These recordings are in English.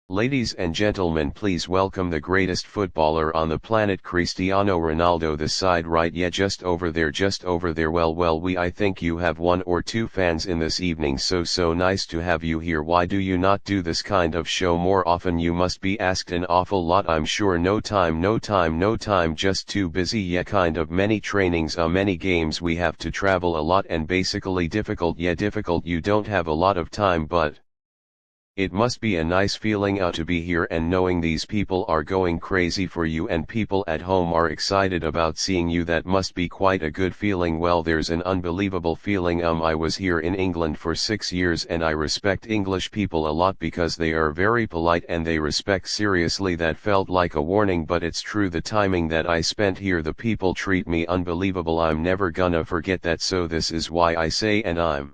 Ladies and gentlemen, please welcome the greatest footballer on the planet, Cristiano Ronaldo. The side right, yeah, just over there. Well, I think you have one or two fans in this evening, so nice to have you here. Why do you not do this kind of show more often? You must be asked an awful lot, I'm sure. No time, just too busy. Yeah, kind of many trainings, many games, we have to travel a lot and basically difficult. Yeah, difficult, you don't have a lot of time, but it must be a nice feeling to be here and knowing these people are going crazy for you and people at home are excited about seeing you. That must be quite a good feeling. Well, there's an unbelievable feeling. I was here in England for 6 years and I respect English people a lot because they are very polite and they respect seriously. That felt like a warning, but it's true. The timing that I spent here, the people treat me unbelievable. I'm never gonna forget that, so this is why I say, and I'm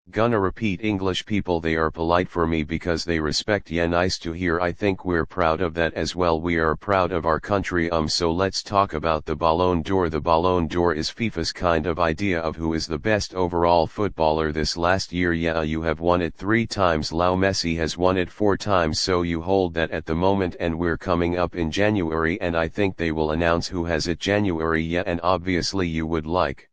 gonna repeat, English people, they are polite for me because they respect. Yeah, nice to hear. I think we're proud of that as well. We are proud of our country. So let's talk about the Ballon d'Or. The Ballon d'Or is FIFA's kind of idea of who is the best overall footballer this last year. Yeah, you have won it 3 times. Lionel Messi has won it 4 times, so you hold that at the moment, and we're coming up in January and I think they will announce who has it January. Yeah, and obviously you would like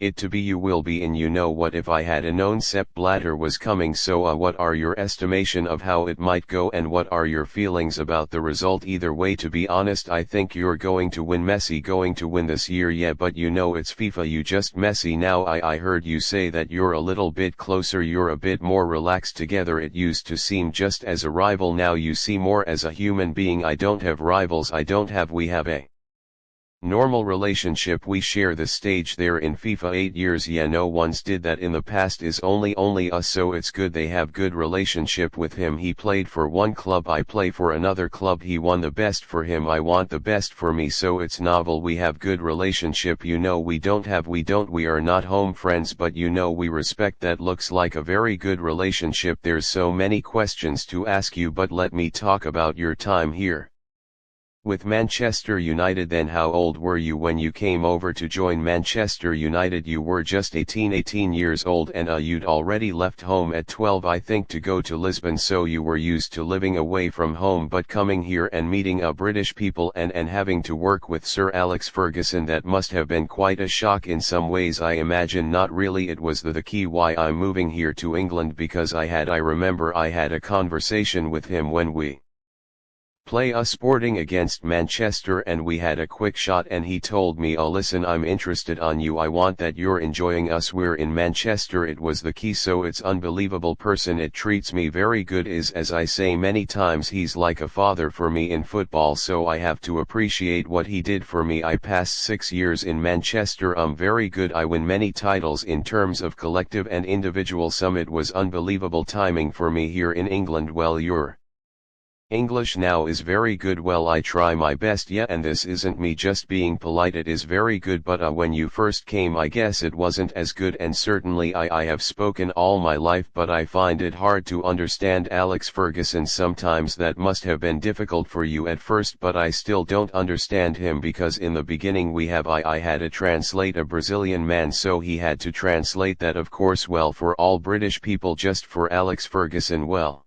it to be you. Will be. And you know what, if I had known Sepp Blatter was coming, so what are your estimation of how it might go and what are your feelings about the result? Either way, to be honest, I think you're going to win. Messi going to win this year. Yeah, but you know it's FIFA, you just Messi. Now I heard you say that you're a little bit closer, you're a bit more relaxed together. It used to seem just as a rival, now you see more as a human being. I don't have rivals, we have a normal relationship. We share the stage there in FIFA 8 years. Yeah, no one's did that in the past, is only us, so it's good they have good relationship with him. He played for one club, I play for another club. He want the best for him, I want the best for me, so it's novel. We have good relationship. You know, we are not home friends, but you know we respect that. Looks like a very good relationship. There's so many questions to ask you, but let me talk about your time here with Manchester United. Then how old were you when you came over to join Manchester United? You were just 18 years old, and you'd already left home at 12, I think, to go to Lisbon, so you were used to living away from home, but coming here and meeting British people and having to work with Sir Alex Ferguson, that must have been quite a shock in some ways. I imagine not really. It was the key why I'm moving here to England, because I remember I had a conversation with him when we play Sporting against Manchester and we had a quick shot, and he told me, oh listen, I'm interested on you, I want that you're enjoying us, we're in Manchester. It was the key, so it's unbelievable person. It treats me very good, is, as I say many times, he's like a father for me in football, so I have to appreciate what he did for me. I passed 6 years in Manchester, very good. I win many titles in terms of collective and individual. Some, it was unbelievable timing for me here in England. Well, you're English now is very good. Well, I try my best. Yeah, and this isn't me just being polite, it is very good, but when you first came, I guess it wasn't as good, and certainly I have spoken all my life, but I find it hard to understand Alex Ferguson sometimes. That must have been difficult for you at first, but I still don't understand him, because in the beginning I had to translate a Brazilian man, so he had to translate that, of course. Well, for all British people, just for Alex Ferguson, well,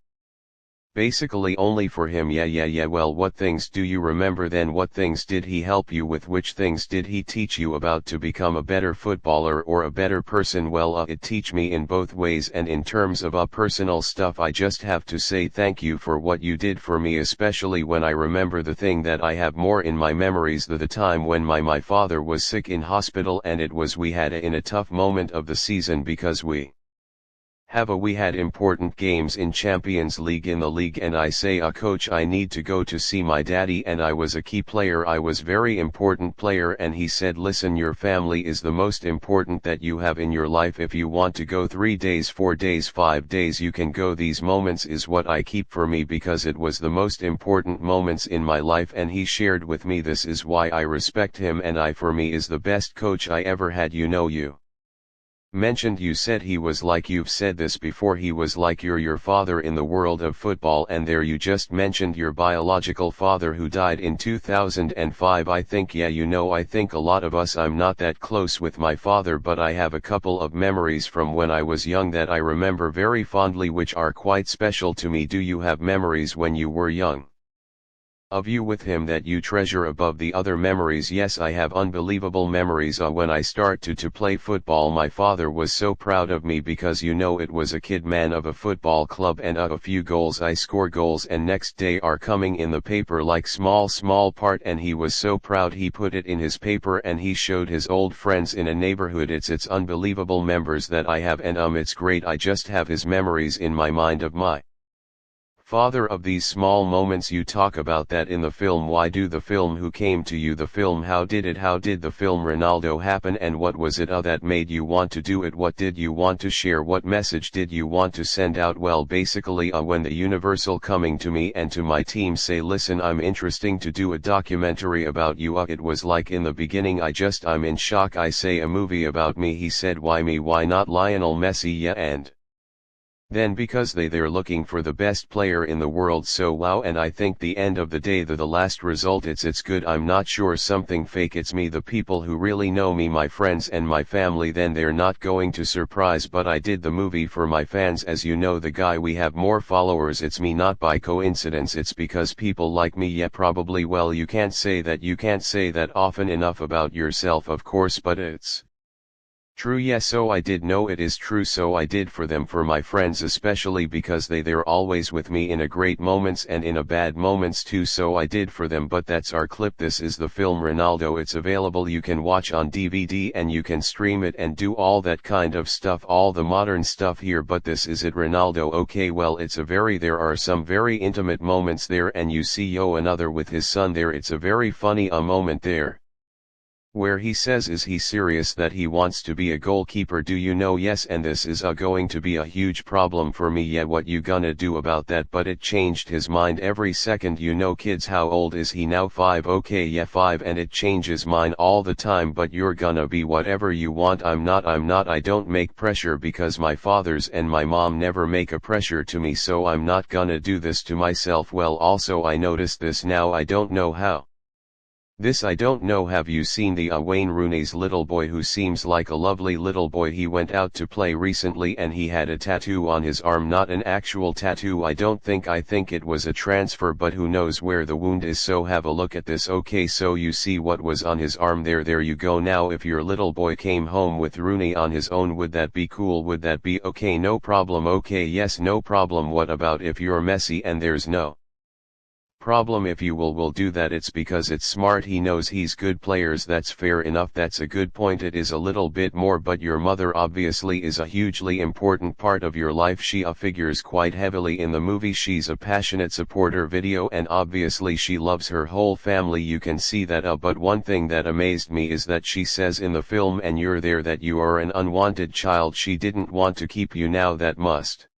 basically only for him. Yeah. Well, what things do you remember then? What things did he help you with? Which things did he teach you about to become a better footballer or a better person? Well, it teach me in both ways, and in terms of personal stuff, I just have to say thank you for what you did for me, especially when I remember the thing that I have more in my memories, the time when my father was sick in hospital, and we had in a tough moment of the season, because we had important games in Champions League, in the league, and I say, coach, I need to go to see my daddy, and I was a key player, I was very important player, and he said, listen, your family is the most important that you have in your life. If you want to go 3 days, 4 days, 5 days, you can go. These moments is what I keep for me, because it was the most important moments in my life, and he shared with me. This is why I respect him, and for me is the best coach I ever had. You know, you Mentioned you said he was like you've said this before he was like your father in the world of football and there you just mentioned your biological father who died in 2005 I think yeah I think a lot of us I'm not that close with my father but I have a couple of memories from when I was young that I remember very fondly which are quite special to me. Do you have memories when you were young of you with him that you treasure above the other memories? Yes, I have unbelievable memories. When I started to play football my father was so proud of me because it was a kid man of a football club and a few goals I score goals and next day are coming in the paper like small part and he was so proud he put it in his paper and he showed his old friends in a neighborhood. It's unbelievable members that I have and it's great. I just have his memories in my mind of my father. Of these small moments you talk about that in the film. Why do the film? Who came to you? The film, how did the film Ronaldo happen and what was it that made you want to do it? What did you want to share? What message did you want to send out? Well basically when the Universal coming to me and to my team say listen I'm interesting to do a documentary about you, it was like in the beginning I'm in shock. I say a movie about me. He said why me, why not Lionel Messi? Yeah, and then because they're looking for the best player in the world, so wow. And I think the end of the day the last result it's good. I'm not sure something fake. It's me, the people who really know me, my friends and my family. Then they're not going to surprise, but I did the movie for my fans. As you know, the guy we have more followers, it's me, not by coincidence, it's because people like me. Yeah, probably. Well, you can't say that often enough about yourself, of course, but it's true. Yes, so I did know it is true, so I did for them, for my friends especially, because they're always with me in a great moments and in a bad moments too, so I did for them. But that's our clip. This is the film Ronaldo. It's available, you can watch on DVD and you can stream it and do all that kind of stuff, all the modern stuff here. But this is it, Ronaldo. Okay, well there are some very intimate moments there and you see another with his son there. It's a very funny moment there where he says is he serious that he wants to be a goalkeeper? Do you know? Yes, and this is going to be a huge problem for me. Yeah, what you gonna do about that? But it changed his mind every second. Kids, how old is he now? 5. Okay, yeah, 5, and it changes mine all the time. But you're gonna be whatever you want. I'm not. I don't make pressure because my fathers and my mom never make a pressure to me, so I'm not gonna do this to myself. Well, also I noticed this now, I don't know how. I don't know. Have you seen the Wayne Rooney's little boy who seems like a lovely little boy? He went out to play recently and he had a tattoo on his arm, not an actual tattoo. I think it was a transfer, but who knows where the wound is. So have a look at this. Okay, so you see what was on his arm there. There you go. Now if your little boy came home with Rooney on his own, would that be cool? Would that be okay? No problem. Okay, yes, no problem. What about if you're Messi and there's no problem if you will do that? It's because it's smart. He knows he's good players. That's fair enough. That's a good point. It is a little bit more, but your mother obviously is a hugely important part of your life. She figures quite heavily in the movie. She's a passionate supporter video and obviously she loves her whole family. You can see that. But one thing that amazed me is that she says in the film and you're there that you are an unwanted child. She didn't want to keep you. Now that must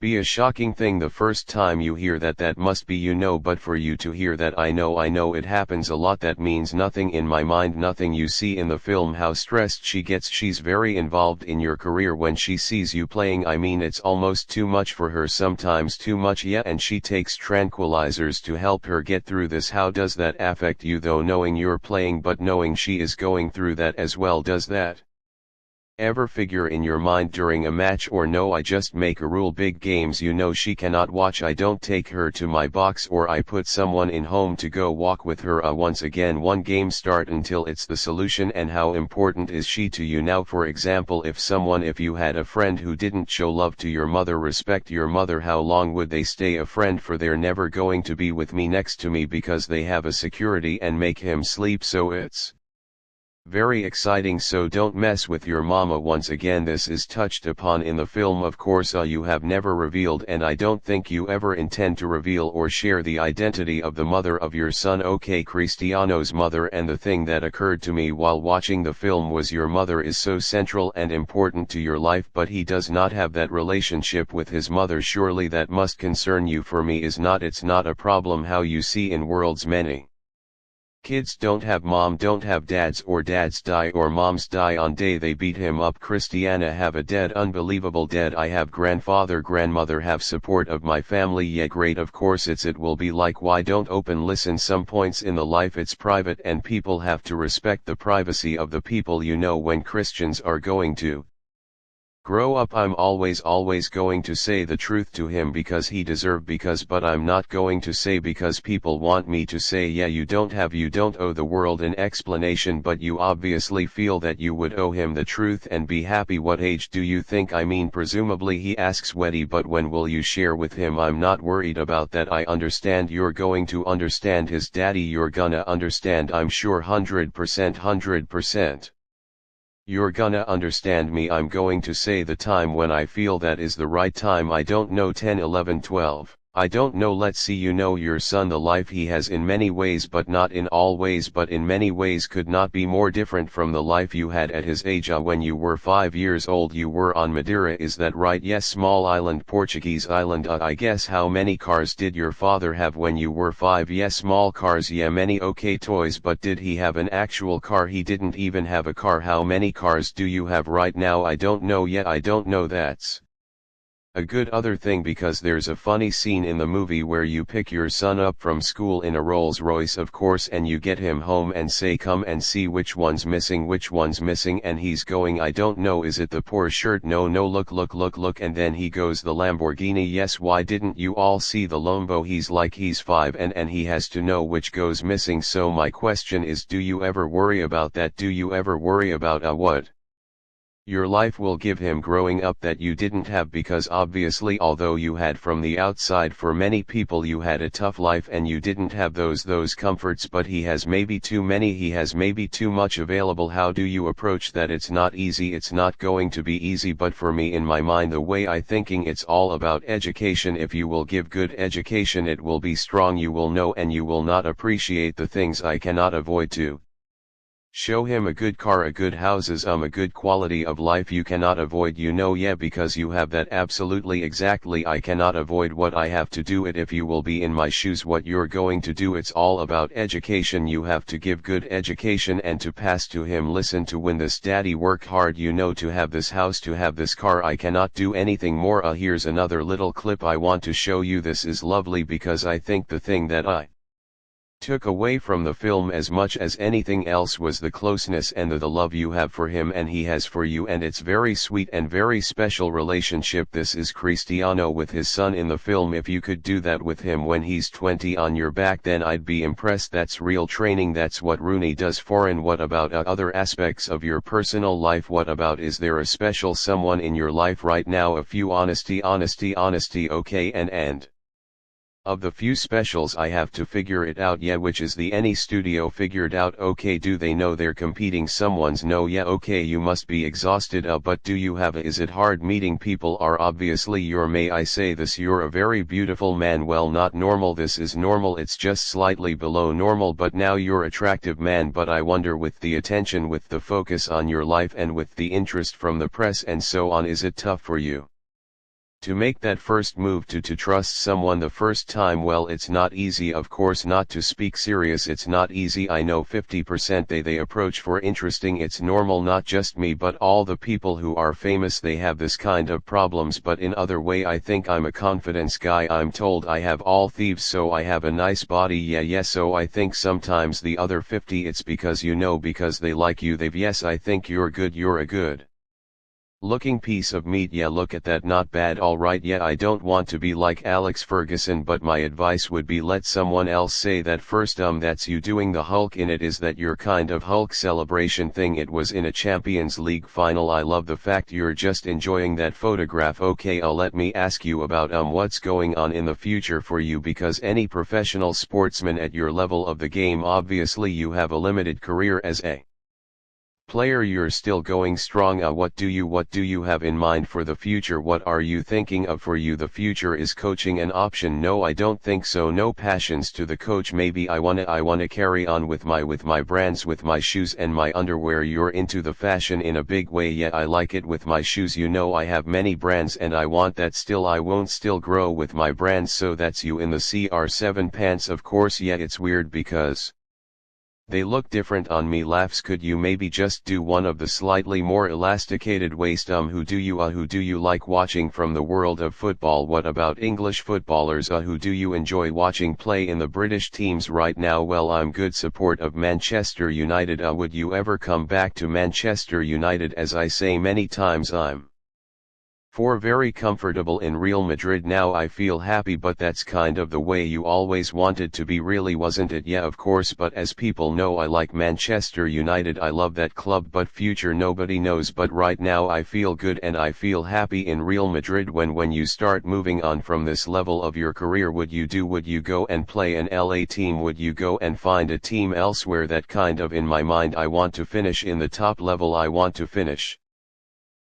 be a shocking thing the first time you hear that. That must be but for you to hear that, I know it happens a lot. That means nothing in my mind, nothing. You see in the film how stressed she gets. She's very involved in your career when she sees you playing. I mean, it's almost too much for her, sometimes too much. Yeah, and she takes tranquilizers to help her get through this. How does that affect you though, knowing you're playing but knowing she is going through that as well? Does that ever figure in your mind during a match? Or no, I just make a rule: big games she cannot watch. I don't take her to my box, or I put someone in home to go walk with her. Once again, one game start until it's the solution. And how important is she to you now? For example, if you had a friend who didn't show love to your mother, respect your mother, how long would they stay a friend for? They're never going to be with me, next to me, because they have a security and make him sleep. So it's very exciting. So don't mess with your mama. Once again, this is touched upon in the film. Of course you have never revealed, and I don't think you ever intend to reveal or share the identity of the mother of your son. Okay, Cristiano's mother. And the thing that occurred to me while watching the film was your mother is so central and important to your life, but he does not have that relationship with his mother. Surely that must concern you. For me it's not a problem. How you see in world's many Kids don't have mom, don't have dads, or dads die or moms die on day they beat him up. Cristiano have a dead, unbelievable dead. I have grandfather, grandmother, have support of my family. Yeah, great, of course it will be like, why don't open listen, some points in the life it's private and people have to respect the privacy of the people. You know, when Christians are going to grow up, I'm always going to say the truth to him because he deserve, but I'm not going to say because people want me to say. Yeah, you don't owe the world an explanation, but you obviously feel that you would owe him the truth and be happy. What age do you think? I mean, presumably, he asks Weddy, but when will you share with him? I'm not worried about that. I understand you're going to understand his daddy, you're gonna understand, I'm sure, 100%. You're gonna understand me. I'm going to say the time when I feel that is the right time. I don't know, 10, 11, 12. I don't know. Let's see. You know your son, the life he has in many ways, but not in all ways, but in many ways could not be more different from the life you had at his age. When you were 5 years old you were on Madeira, is that right? Yes, small island, Portuguese island. I guess. How many cars did your father have when you were 5? Yes, small cars. Yeah, many. Okay, toys, but did he have an actual car? He didn't even have a car. How many cars do you have right now? I don't know yet. I don't know. That's a good other thing, because there's a funny scene in the movie where you pick your son up from school in a Rolls Royce, of course, and you get him home and say, come and see which one's missing, and he's going, I don't know, is it the poor shirt? No, look, and then he goes, the Lamborghini. Yes, why didn't you all see the Lombo? He's like, he's 5 and he has to know which goes missing. So my question is, do you ever worry about that? Do you ever worry about what your life will give him growing up that you didn't have? Because obviously, although you had from the outside, for many people you had a tough life and you didn't have those comforts, but he has maybe too many, he has maybe too much available. How do you approach that? It's not easy, it's not going to be easy, but for me, in my mind, the way I thinking, it's all about education. If you will give good education, it will be strong, you will know, and you will not appreciate the things I cannot avoid to show him. A good car, a good houses, a good quality of life you cannot avoid, you know. Yeah, because you have that. Absolutely, exactly. I cannot avoid what I have to do it. If you will be in my shoes, what you're going to do, it's all about education. You have to give good education and to pass to him. Listen, to win this, daddy, work hard, you know, to have this house, to have this car. I cannot do anything more. Here's another little clip I want to show you. This is lovely because I think the thing that I took away from the film as much as anything else was the closeness and the love you have for him and he has for you, and it's very sweet and very special relationship. This is Cristiano with his son in the film. If you could do that with him when he's 20 on your back, then I'd be impressed. That's real training. That's what Rooney does for. And what about other aspects of your personal life? What about, is there a special someone in your life right now? A few. Honesty, okay, and of the few specials I have to figure it out. Yeah, which is the any studio figured out? Okay, do they know they're competing someone's? No. Yeah, okay, you must be exhausted. But do you have is it hard meeting people? Are obviously you're, may I say this, you're a very beautiful man. Well, not normal, this is normal, it's just slightly below normal, but now you're attractive man. But I wonder, with the attention, with the focus on your life and with the interest from the press and so on, is it tough for you to make that first move to trust someone the first time? Well, it's not easy, of course. Not to speak serious, it's not easy. I know 50% they approach for interesting. It's normal, not just me but all the people who are famous, they have this kind of problems. But in other way, I think I'm a confidence guy. I'm told I have all thieves, so I have a nice body. Yeah, so I think sometimes the other 50, it's because, you know, because they like you. They've, yes, I think you're good, you're a good looking piece of meat. Yeah, look at that, not bad. Alright, yeah, I don't want to be like Alex Ferguson, but my advice would be, let someone else say that first. That's you doing the Hulk in it. Is that your kind of Hulk celebration thing? It was in a Champions League final. I love the fact you're just enjoying that photograph. Okay, let me ask you about what's going on in the future for you, because any professional sportsman at your level of the game, obviously you have a limited career as a player. You're still going strong. What do you have in mind for the future? What are you thinking of for you? The future. Is coaching an option? No, I don't think so. No passions to the coach. Maybe I wanna carry on with my brands, with my shoes and my underwear. You're into the fashion in a big way. Yeah, I like it with my shoes. You know, I have many brands and I want that still. I won't still grow with my brands. So that's you in the CR7 pants, of course. Yeah, it's weird because They look different on me. Laughs. Could you maybe just do one of the slightly more elasticated waist? Who do you like watching from the world of football? What about English footballers? Who do you enjoy watching play in the British teams right now? Well, I'm good support of Manchester United. Would you ever come back to Manchester United? As I say many times, I'm very comfortable in Real Madrid now. I feel happy, but that's kind of the way you always wanted to be, really, wasn't it? Yeah, of course, but as people know, I like Manchester United. I love that club, but future nobody knows. But right now I feel good and I feel happy in Real Madrid. When you start moving on from this level of your career, would you go and play an LA team? Would you go and find a team elsewhere? That kind of in my mind. I want to finish in the top level. I want to finish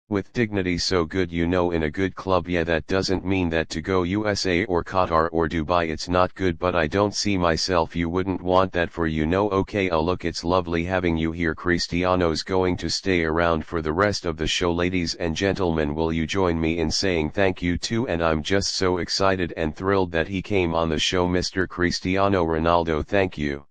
with dignity, so good, in a good club. Yeah, that doesn't mean that to go USA or Qatar or Dubai it's not good, but I don't see myself. You wouldn't want that for okay. Look, it's lovely having you here. Cristiano's going to stay around for the rest of the show. Ladies and gentlemen, will you join me in saying thank you too? And I'm just so excited and thrilled that he came on the show, Mr. Cristiano Ronaldo. Thank you.